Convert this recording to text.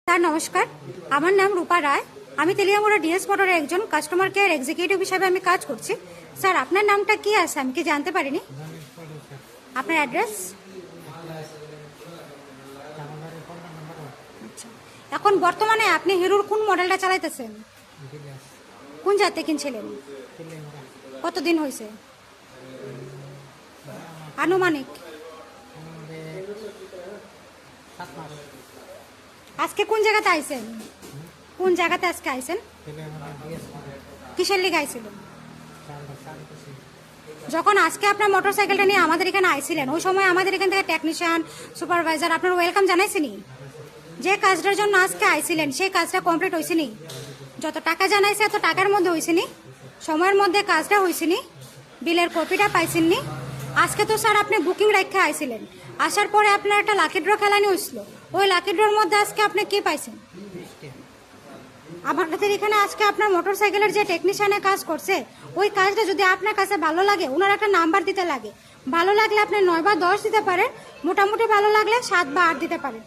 Sir নমস্কার, আমার নাম রূপা রায়। আমি তেলিয়ামুড়া ডিএস মোটরের একজন কাস্টমার কেয়ার এক্সিকিউটিভ হিসাবে আমি কাজ করছি। স্যার আপনার নামটা কি আছে আমি কি জানতে পারিনি? আপনার অ্যাড্রেস? আচ্ছা, এখন বর্তমানে আপনি হিরোর কোন মডেলটা চালাইতেছেন? কোন জাতে কিনছিলেন? কতদিন হয়েছে আনুমানিক? আজকে কোন জায়গাতে আইছেন? কোন জায়গাতে আজকে আইছেন? কিসের লিগে আইছিলেন? যখন আজকে আপনার মোটরসাইকেলটা নিয়ে আমাদের এখানে আইছিলেন ওই সময় আমাদের এখান থেকে টেকনিশিয়ান সুপারভাইজার আপনার ওয়েলকাম জানাইছিনি? যে কাজটার জন্য আজকে আইছিলেন সেই কাজটা কমপ্লিট হয়েছিনি? যত টাকা জানাইছে এত টাকার মধ্যে হয়েছিনি? সময়ের মধ্যে কাজটা হয়েছিনি? বিলের কপিটা পাইছেননি? আজকে তো স্যার আপনি বুকিং রাখতে আইছিলেন, আসার পরে আপনার একটা লাকি ড্র খেলানি হয়েছিল, ওই লাকি ড্রর মধ্যে আজকে আপনি কি পাইছেন? আমাদের এখানে আজকে আপনার মোটরসাইকেলের যে টেকনিশিয়ানে কাজ করছে ওই কাজটা যদি আপনার কাছে ভালো লাগে ওনার একটা নাম্বার দিতে লাগে। ভালো লাগলে আপনি 9 বা 10 দিতে পারেন, মোটামুটি ভালো লাগলে 7 বা 8 দিতে পারেন।